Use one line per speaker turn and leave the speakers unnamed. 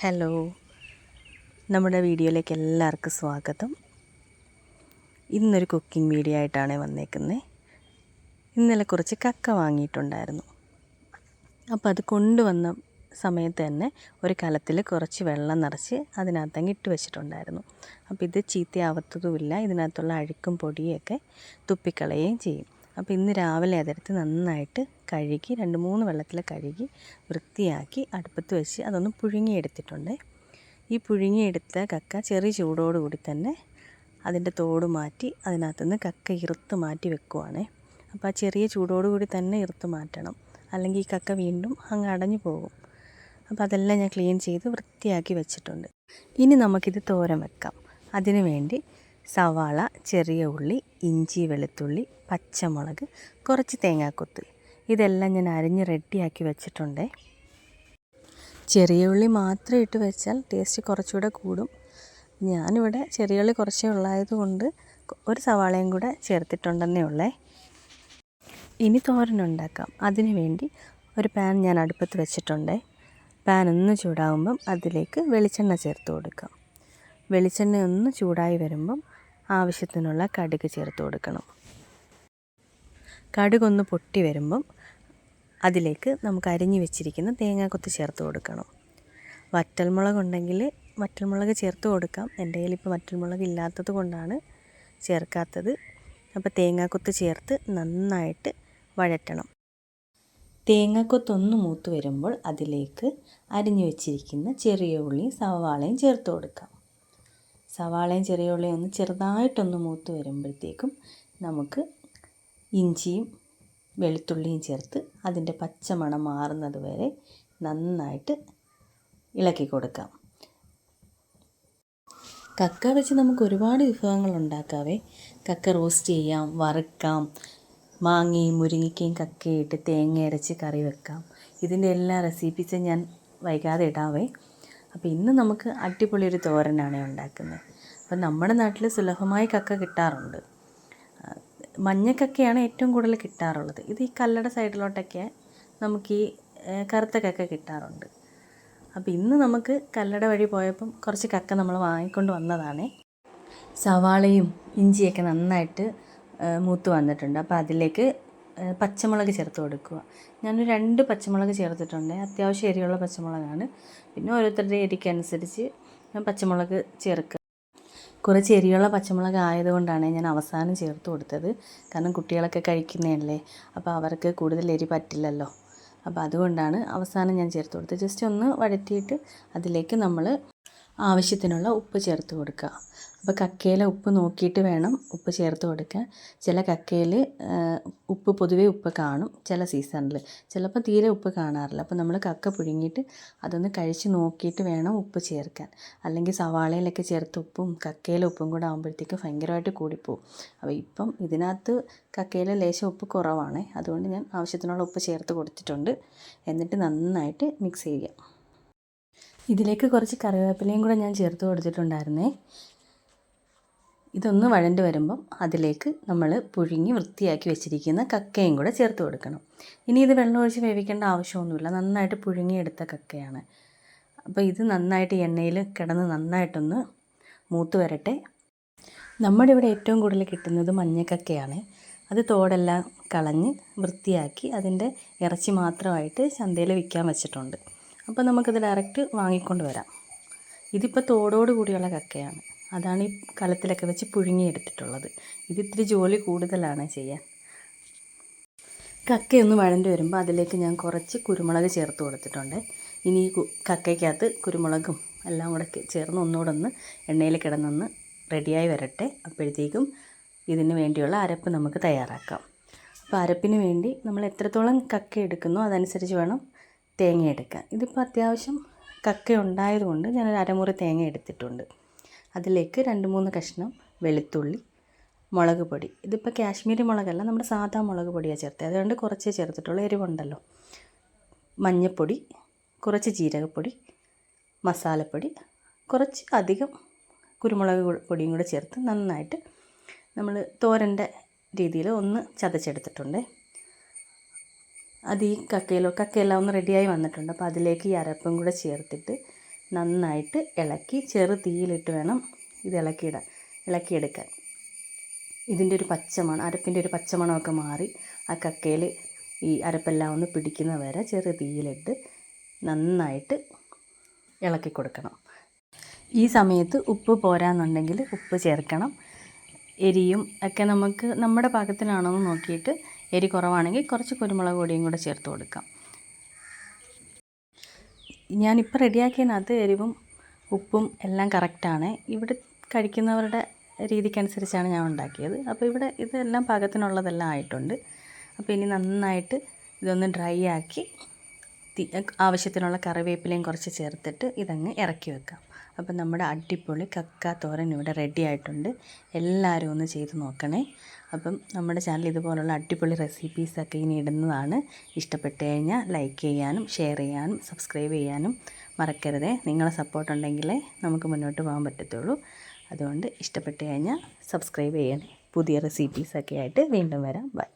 Hello, നമ്മുടെ വീഡിയോയിലേക്ക് എല്ലാവർക്കും സ്വാഗതം. ഇന്നൊരു കുക്കിംഗ് വീഡിയോ ആയിട്ടാണ് വന്നേക്കുന്നത്. ഇന്നലെ കുറച്ച് കക്ക വാങ്ങിയിട്ടുണ്ടായിരുന്നു. അപ്പോൾ അത് കൊണ്ടുവന്ന സമയത്ത് തന്നെ ഒരു കലത്തിൽ കുറച്ച് വെള്ളം നിറച്ച് അതിനകത്തങ്ങ് ഇട്ട് വെച്ചിട്ടുണ്ടായിരുന്നു. അപ്പോൾ ഇത് ചീത്തയാവത്തതുമില്ല, ഇതിനകത്തുള്ള അഴുക്കും പൊടിയൊക്കെ തുപ്പിക്കളയുകയും ചെയ്യും. അപ്പോൾ ഇന്ന് രാവിലെ അതെടുത്ത് നന്നായിട്ട് കഴുകി 2-3 വെള്ളത്തിൽ കഴുകി വൃത്തിയാക്കി അടുപ്പത്ത് വെച്ച് അതൊന്ന് പുഴുങ്ങിയെടുത്തിട്ടുണ്ട്. ഈ പുഴുങ്ങിയെടുത്ത കക്ക ചെറിയ ചൂടോടുകൂടി തന്നെ അതിൻ്റെ തോട് മാറ്റി അതിനകത്തുനിന്ന് കക്ക ഇറുത്ത് മാറ്റി വെക്കുവാണേ. അപ്പോൾ ആ ചെറിയ ചൂടോടുകൂടി തന്നെ ഇറുത്ത് മാറ്റണം, അല്ലെങ്കിൽ ഈ കക്ക വീണ്ടും അങ്ങ് അടഞ്ഞു പോകും. അപ്പോൾ അതെല്ലാം ഞാൻ ക്ലീൻ ചെയ്ത് വൃത്തിയാക്കി വെച്ചിട്ടുണ്ട്. ഇനി നമുക്കിത് തോരൻ വെക്കാം. അതിനു വേണ്ടി സവാള, ചെറിയ ഉള്ളി, ഇഞ്ചി, വെളുത്തുള്ളി, പച്ചമുളക്, കുറച്ച് തേങ്ങാക്കൊത്ത്, ഇതെല്ലാം ഞാൻ അരിഞ്ഞ് റെഡിയാക്കി വെച്ചിട്ടുണ്ട്. ചെറിയ ഉള്ളി മാത്രം ഇട്ട് വെച്ചാൽ ടേസ്റ്റ് കുറച്ചുകൂടെ കൂടും. ഞാനിവിടെ ചെറിയ ഉള്ളി കുറച്ചേ ഉള്ളായതുകൊണ്ട് ഒരു സവാളയും കൂടെ ചേർത്തിട്ടുണ്ടെന്നേ ഉള്ളേ. ഇനി തോരനുണ്ടാക്കാം. അതിനു വേണ്ടി ഒരു പാൻ ഞാൻ അടുപ്പത്ത് വെച്ചിട്ടുണ്ട്. പാൻ ഒന്ന് ചൂടാകുമ്പം അതിലേക്ക് വെളിച്ചെണ്ണ ചേർത്ത് കൊടുക്കാം. വെളിച്ചെണ്ണ ഒന്ന് ചൂടായി വരുമ്പം ആവശ്യത്തിനുള്ള കടുക് ചേർത്ത് കൊടുക്കണം. കടുകൊന്ന് പൊട്ടി വരുമ്പം അതിലേക്ക് നമുക്ക് അരിഞ്ഞു വെച്ചിരിക്കുന്ന തേങ്ങാക്കൊത്ത് ചേർത്ത് കൊടുക്കണം. വറ്റൽമുളക് ഉണ്ടെങ്കിൽ വറ്റൽമുളക് ചേർത്ത് കൊടുക്കാം. എൻ്റെ കയ്യിൽ ഇപ്പോൾ വറ്റൽമുളക് ഇല്ലാത്തത് കൊണ്ടാണ് ചേർക്കാത്തത്. അപ്പോൾ തേങ്ങാക്കൊത്ത് ചേർത്ത് നന്നായിട്ട് വഴറ്റണം. തേങ്ങാക്കൊത്തൊന്ന് മൂത്ത് വരുമ്പോൾ അതിലേക്ക് അരിഞ്ഞു വെച്ചിരിക്കുന്ന ചെറിയ ഉള്ളിയും സവാളയും ചേർത്ത് കൊടുക്കാം. സവാളയും ചെറിയ ഉള്ളിയും ഒന്ന് ചെറുതായിട്ടൊന്ന് മൂത്ത് വരുമ്പോഴത്തേക്കും നമുക്ക് ഇഞ്ചിയും വെളുത്തുള്ളിയും ചേർത്ത് അതിൻ്റെ പച്ചമണം മാറുന്നത് വരെ നന്നായിട്ട് ഇളക്കി കൊടുക്കാം. കക്ക വെച്ച് നമുക്ക് ഒരുപാട് വിഭവങ്ങൾ ഉണ്ടാക്കാവേ. കക്ക റോസ്റ്റ് ചെയ്യാം, വറുക്കാം, മാങ്ങയും മുരിങ്ങയ്ക്കയും കക്കയിട്ട് തേങ്ങ അരച്ച് കറി വെക്കാം. ഇതിൻ്റെ എല്ലാ റെസിപ്പീസും ഞാൻ വൈകാതെ ഇടാവേ. അപ്പോൾ ഇന്ന് നമുക്ക് അടിപൊളി ഒരു തോരനാണ് ഉണ്ടാക്കുന്നത്. അപ്പോൾ നമ്മുടെ നാട്ടിൽ സുലഭമായി കക്ക കിട്ടാറുണ്ട്. മഞ്ഞക്കക്കയാണ് ഏറ്റവും കൂടുതൽ കിട്ടാറുള്ളത്. ഇത് ഈ കല്ലട സൈഡിലോട്ടൊക്കെ നമുക്ക് ഈ കറുത്ത കക്ക കിട്ടാറുണ്ട്. അപ്പോൾ ഇന്ന് നമുക്ക് കല്ലട വഴി പോയപ്പം കുറച്ച് കക്ക നമ്മൾ വാങ്ങിക്കൊണ്ട് വന്നതാണേ. സവാളയും ഇഞ്ചിയൊക്കെ നന്നായിട്ട് മൂത്ത് വന്നിട്ടുണ്ട്. അപ്പോൾ അതിലേക്ക് പച്ചമുളക് ചേർത്ത് കൊടുക്കുക. ഞാനൊരു 2 പച്ചമുളക് ചേർത്തിട്ടുണ്ട്. അത്യാവശ്യം എരിയുള്ള പച്ചമുളകാണ്. പിന്നെ ഓരോരുത്തരുടെ എരിക്കനുസരിച്ച് പച്ചമുളക് ചേർക്കുക. കുറച്ച് എരിയുള്ള പച്ചമുളക് ആയതുകൊണ്ടാണ് ഞാൻ അവസാനം ചേർത്ത് കൊടുത്തത്. കാരണം കുട്ടികളൊക്കെ കഴിക്കുന്നതല്ലേ, അപ്പോൾ അവർക്ക് കൂടുതൽ എരി പറ്റില്ലല്ലോ. അപ്പോൾ അതുകൊണ്ടാണ് അവസാനം ഞാൻ ചേർത്ത് കൊടുത്തത്. ജസ്റ്റ് ഒന്ന് വഴറ്റിയിട്ട് അതിലേക്ക് നമ്മൾ ആവശ്യത്തിനുള്ള ഉപ്പ് ചേർത്ത് കൊടുക്കുക. അപ്പോൾ കക്കയിലെ ഉപ്പ് നോക്കിയിട്ട് വേണം ഉപ്പ് ചേർത്ത് കൊടുക്കാൻ. ചില കക്കയിൽ ഉപ്പ് പൊതുവേ ഉപ്പ് കാണും, ചില സീസണിൽ ചിലപ്പോൾ തീരെ ഉപ്പ് കാണാറില്ല. അപ്പോൾ നമ്മൾ കക്ക പുഴുങ്ങിയിട്ട് അതൊന്ന് കഴിച്ച് നോക്കിയിട്ട് വേണം ഉപ്പ് ചേർക്കാൻ. അല്ലെങ്കിൽ സവാളയിലൊക്കെ ചേർത്ത് ഉപ്പും കക്കയിലെ ഉപ്പും കൂടെ ആകുമ്പോഴത്തേക്കും ഭയങ്കരമായിട്ട് കൂടിപ്പോവും. അപ്പോൾ ഇപ്പം ഇതിനകത്ത് കക്കയിലെ ലേശം ഉപ്പ് കുറവാണ്, അതുകൊണ്ട് ഞാൻ ആവശ്യത്തിനുള്ള ഉപ്പ് ചേർത്ത് കൊടുത്തിട്ടുണ്ട്. എന്നിട്ട് നന്നായിട്ട് മിക്സ് ചെയ്യുക. ഇതിലേക്ക് കുറച്ച് കറിവേപ്പിലയും കൂടെ ഞാൻ ചേർത്ത് കൊടുത്തിട്ടുണ്ടായിരുന്നേ. ഇതൊന്ന് വഴണ്ട് വരുമ്പം അതിലേക്ക് നമ്മൾ പുഴുങ്ങി വൃത്തിയാക്കി വെച്ചിരിക്കുന്ന കക്കയും കൂടെ ചേർത്ത് കൊടുക്കണം. ഇനി ഇത് വെള്ളം ഒഴിച്ച് വേവിക്കേണ്ട ആവശ്യമൊന്നുമില്ല, നന്നായിട്ട് പുഴുങ്ങിയെടുത്ത കക്കയാണ്. അപ്പോൾ ഇത് നന്നായിട്ട് എണ്ണയിൽ കിടന്ന് നന്നായിട്ടൊന്ന് മൂത്ത് വരട്ടെ. നമ്മുടെ ഇവിടെ ഏറ്റവും കൂടുതൽ കിട്ടുന്നത് മഞ്ഞക്കക്കയാണ്. അത് തോടെല്ലാം കളഞ്ഞ് വൃത്തിയാക്കി അതിൻ്റെ ഇറച്ചി മാത്രമായിട്ട് ചന്തയിൽ വിൽക്കാൻ വെച്ചിട്ടുണ്ട്. അപ്പോൾ നമുക്കത് ഡയറക്റ്റ് വാങ്ങിക്കൊണ്ട് വരാം. ഇതിപ്പോൾ തോടോട് കൂടിയുള്ള കക്കയാണ്, അതാണ് ഈ കലത്തിലൊക്കെ വെച്ച് പുഴുങ്ങിയെടുത്തിട്ടുള്ളത്. ഇതിത്തിരി ജോലി കൂടുതലാണ് ചെയ്യാൻ. കക്കയൊന്ന് വഴണ്ട് വരുമ്പോൾ അതിലേക്ക് ഞാൻ കുറച്ച് കുരുമുളക് ചേർത്ത് കൊടുത്തിട്ടുണ്ട്. ഇനി ഈ കക്കയ്ക്കകത്ത് കുരുമുളകും എല്ലാം കൂടെ ചേർന്ന് ഒന്നുകൂടെ ഒന്ന് എണ്ണയിൽ കിടന്നൊന്ന് റെഡിയായി വരട്ടെ. അപ്പോഴത്തേക്കും ഇതിന് വേണ്ടിയുള്ള അരപ്പ് നമുക്ക് തയ്യാറാക്കാം. അപ്പോൾ അരപ്പിന് വേണ്ടി നമ്മൾ എത്രത്തോളം കക്ക എടുക്കുന്നോ അതനുസരിച്ച് വേണം തേങ്ങ എടുക്കാൻ. ഇതിപ്പോൾ അത്യാവശ്യം കക്ക ഉണ്ടായതുകൊണ്ട് ഞാനൊരു അരമുറി തേങ്ങ എടുത്തിട്ടുണ്ട്. അതിലേക്ക് 2-3 കഷ്ണം വെളുത്തുള്ളി, മുളക് പൊടി. ഇതിപ്പോൾ കാശ്മീരി മുളകല്ല, നമ്മുടെ സാധാ മുളക് പൊടിയാണ് ചേർത്തത്, അതുകൊണ്ട് കുറച്ചേ ചേർത്തിട്ടുള്ളൂ, എരിവുണ്ടല്ലോ. മഞ്ഞൾപ്പൊടി, കുറച്ച് ജീരകപ്പൊടി, മസാലപ്പൊടി, കുറച്ച് അധികം കുരുമുളക് പൊടിയും കൂടെ ചേർത്ത് നന്നായിട്ട് നമ്മൾ തോരൻ്റെ രീതിയിൽ ഒന്ന് ചതച്ചെടുത്തിട്ടുണ്ട്. അത് ഈ കക്കയെല്ലാം ഒന്ന് റെഡിയായി വന്നിട്ടുണ്ട്. അപ്പോൾ അതിലേക്ക് ഈ അരപ്പും കൂടെ ചേർത്തിട്ട് നന്നായിട്ട് ഇളക്കി ചെറു തീയിലിട്ട് വേണം ഇത് ഇളക്കിയെടുക്കാൻ. ഇതിൻ്റെ ഒരു പച്ചമണം, അരപ്പിൻ്റെ ഒരു പച്ചമണമൊക്കെ മാറി ആ കക്കയിൽ ഈ അരപ്പെല്ലാം ഒന്ന് പിടിക്കുന്ന വരെ ചെറു തീയിലിട്ട് നന്നായിട്ട് ഇളക്കി കൊടുക്കണം. ഈ സമയത്ത് ഉപ്പ് പോരാന്നുണ്ടെങ്കിൽ ഉപ്പ് ചേർക്കണം. എരിയും ഒക്കെ നമുക്ക് നമ്മുടെ പാകത്തിനാണോ എന്ന് നോക്കിയിട്ട് എരി കുറവാണെങ്കിൽ കുറച്ച് കുരുമുളക് പൊടിയും കൂടെ ചേർത്ത് കൊടുക്കാം. ഞാനിപ്പോൾ റെഡിയാക്കിയതിനകത്ത് എരിവും ഉപ്പും എല്ലാം കറക്റ്റാണ്. ഇവിടെ കഴിക്കുന്നവരുടെ രീതിക്കനുസരിച്ചാണ് ഞാൻ ഉണ്ടാക്കിയത്. അപ്പോൾ ഇവിടെ ഇതെല്ലാം പാകത്തിനുള്ളതെല്ലാം ആയിട്ടുണ്ട്. അപ്പോൾ ഇനി നന്നായിട്ട് ഇതൊന്ന് ഡ്രൈ ആക്കി ആവശ്യത്തിനുള്ള കറിവേപ്പിലയും കുറച്ച് ചേർത്തിട്ട് ഇതങ്ങ് ഇറക്കി വെക്കാം. അപ്പം നമ്മുടെ അടിപൊളി കക്ക തോരൻ ഇവിടെ റെഡി ആയിട്ടുണ്ട്. എല്ലാവരും ഒന്ന് ചെയ്ത് നോക്കണേ. അപ്പം നമ്മുടെ ചാനൽ ഇതുപോലുള്ള അടിപൊളി റെസിപ്പീസൊക്കെ ഇനി ഇടുന്നതാണ്. ഇഷ്ടപ്പെട്ട് കഴിഞ്ഞാൽ ലൈക്ക് ചെയ്യാനും ഷെയർ ചെയ്യാനും സബ്സ്ക്രൈബ് ചെയ്യാനും മറക്കരുതേ. നിങ്ങളെ സപ്പോർട്ട് ഉണ്ടെങ്കിലേ നമുക്ക് മുന്നോട്ട് പോകാൻ പറ്റത്തുള്ളൂ. അതുകൊണ്ട് ഇഷ്ടപ്പെട്ട് കഴിഞ്ഞാൽ സബ്സ്ക്രൈബ് ചെയ്യണേ. പുതിയ റെസിപ്പീസൊക്കെ ആയിട്ട് വീണ്ടും വരാം. ബൈ.